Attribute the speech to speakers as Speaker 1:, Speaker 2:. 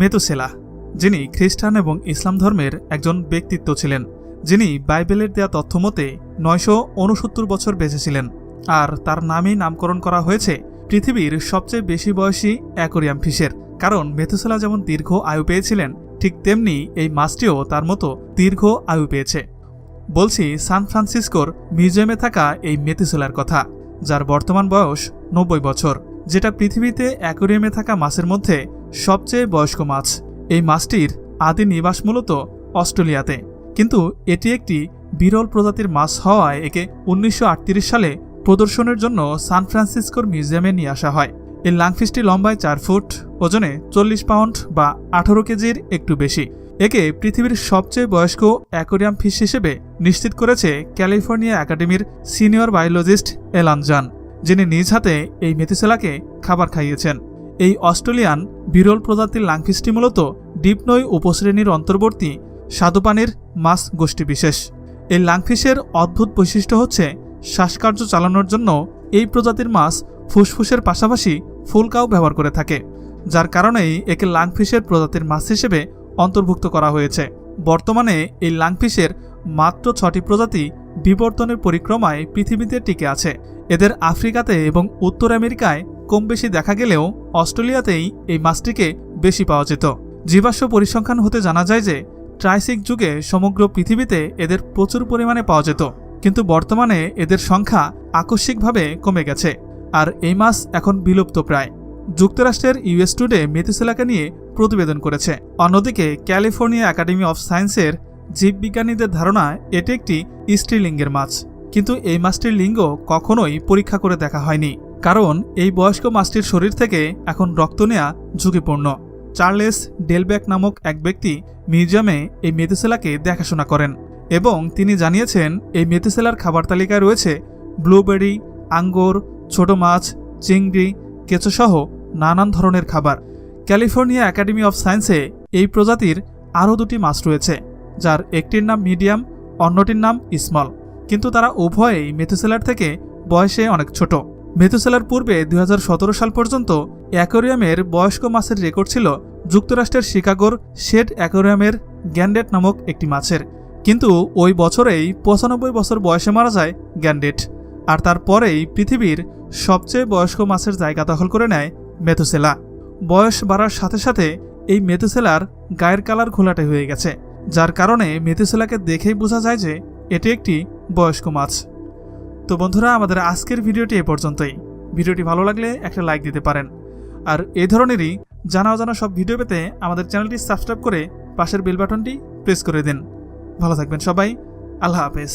Speaker 1: মেতুসেলা, যিনি খ্রিস্টান এবং ইসলাম ধর্মের একজন ব্যক্তিত্ব ছিলেন, যিনি বাইবেলের দেয়া তথ্যমতে 969 বছর বেঁচেছিলেন। আর তার নামেই নামকরণ করা হয়েছে পৃথিবীর সবচেয়ে বেশি বয়সী অ্যাকোরিয়াম ফিশের। কারণ মেতুসেলা যেমন দীর্ঘ আয়ু পেয়েছিলেন, ঠিক তেমনি এই মাছটিও তার মতো দীর্ঘ আয়ু পেয়েছে। বলছি সান ফ্রান্সিসকোর মিউজিয়ামে থাকা এই মেতুসেলার কথা, যার বর্তমান বয়স 90 বছর, যেটা পৃথিবীতে অ্যাকোরিয়ামে থাকা মাছের মধ্যে সবচেয়ে বয়স্ক মাছ। এই মাছটির আদি নিবাস মূলত অস্ট্রেলিয়াতে, কিন্তু এটি একটি বিরল প্রজাতির মাছ হওয়ায় একে 1938 সালে প্রদর্শনের জন্য সান ফ্রান্সিসকোর মিউজিয়ামে নিয়ে আসা হয়। এই লাংফিশটি লম্বায় 4 ফুট, ওজনে 40 পাউন্ড বা 18 কেজির একটু বেশি। একে পৃথিবীর সবচেয়ে বয়স্ক অ্যাকোরিয়াম ফিশ হিসেবে নিশ্চিত করেছে ক্যালিফোর্নিয়া একাডেমির সিনিয়র বায়োলজিস্ট এলান জন, যিনি নিজ হাতে এই মেতুসেলাকে খাবার খাইয়েছেন। এই অস্ট্রেলিয়ান বিরল প্রজাতির লাংফিশটি মূলত ডিপনই উপশ্রেণীর অন্তর্বর্তী স্বাদুপানির মাছ গোষ্ঠী বিশেষ। এই লাংফিশের অদ্ভুত বৈশিষ্ট্য হচ্ছে শ্বাসকার্য চালানোর জন্য এই প্রজাতির মাছ ফুসফুসের পাশাপাশি ফুলকাও ব্যবহার করে থাকে, যার কারণেই একে লাংফিশের প্রজাতির মাছ হিসেবে অন্তর্ভুক্ত করা হয়েছে। বর্তমানে এই লাংফিশের মাত্র 6টি প্রজাতি বিবর্তনের পরিক্রমায় পৃথিবীতে টিকে আছে। এদের আফ্রিকাতে এবং উত্তর আমেরিকায় কম বেশি দেখা গেলেও অস্ট্রেলিয়াতেই এই মাছটিকে বেশি পাওয়া যেত। জীবাশ্ম পরিসংখ্যান হতে জানা যায় যে ট্রাইসিক যুগে সমগ্র পৃথিবীতে এদের প্রচুর পরিমাণে পাওয়া যেত, কিন্তু বর্তমানে এদের সংখ্যা আকস্মিকভাবে কমে গেছে, আর এই মাছ এখন বিলুপ্ত প্রায়। যুক্তরাষ্ট্রের ইউএস টুডে মেতুসেলাকে নিয়ে প্রতিবেদন করেছে। অন্যদিকে ক্যালিফোর্নিয়া একাডেমি অফ সায়েন্সের জীববিজ্ঞানীদের ধারণা এটি একটি স্ত্রীলিঙ্গের মাছ, কিন্তু এই মাছটির লিঙ্গ কখনোই পরীক্ষা করে দেখা হয়নি, কারণ এই বয়স্ক মাছটির শরীর থেকে এখন রক্ত নেওয়া ঝুঁকিপূর্ণ। চার্লেস ডেলব্যাক নামক এক ব্যক্তি মিউজিয়ামে এই মেতুসেলাকে দেখাশোনা করেন এবং তিনি জানিয়েছেন এই মেতুসেলার খাবার তালিকায় রয়েছে ব্লুবেরি, আঙ্গুর, ছোট মাছ, চিংড়ি, কেঁচোসহ নানান ধরনের খাবার। ক্যালিফোর্নিয়া একাডেমি অফ সায়েন্সে এই প্রজাতির আরও 2টি মাছ রয়েছে, যার একটির নাম মিডিয়াম, অন্যটির নাম স্মল, কিন্তু তারা উভয়েই মেতুসেলার থেকে বয়সে অনেক ছোট। মেতুসেলার পূর্বে 2017 সাল পর্যন্ত অ্যাকোরিয়ামের বয়স্ক মাছের রেকর্ড ছিল যুক্তরাষ্ট্রের শিকাগোর শেড অ্যাকোরিয়ামের গ্যান্ডেট নামক একটি মাছের, কিন্তু ওই বছরেই 95 বছর বয়সে মারা যায় গ্যান্ডেট। আর তারপরেই পৃথিবীর সবচেয়ে বয়স্ক মাছের জায়গা দখল করে নেয় মেতুসেলা। বয়স বাড়ার সাথে সাথে এই মেতুসেলার গায়ের কালার ঘোলাটে হয়ে গেছে, যার কারণে মেতুসেলাকে দেখেই বোঝা যায় যে এটি একটি বয়স্ক মাছ। তো বন্ধুরা, আমাদের আজকের ভিডিওটি এ পর্যন্তই। ভিডিওটি ভালো লাগলে একটা লাইক দিতে পারেন, আর এই ধরনেরই জানা অজানা সব ভিডিও পেতে আমাদের চ্যানেলটি সাবস্ক্রাইব করে পাশের বেল বাটনটি প্রেস করে দিন। ভালো থাকবেন সবাই, আল্লাহ হাফেজ।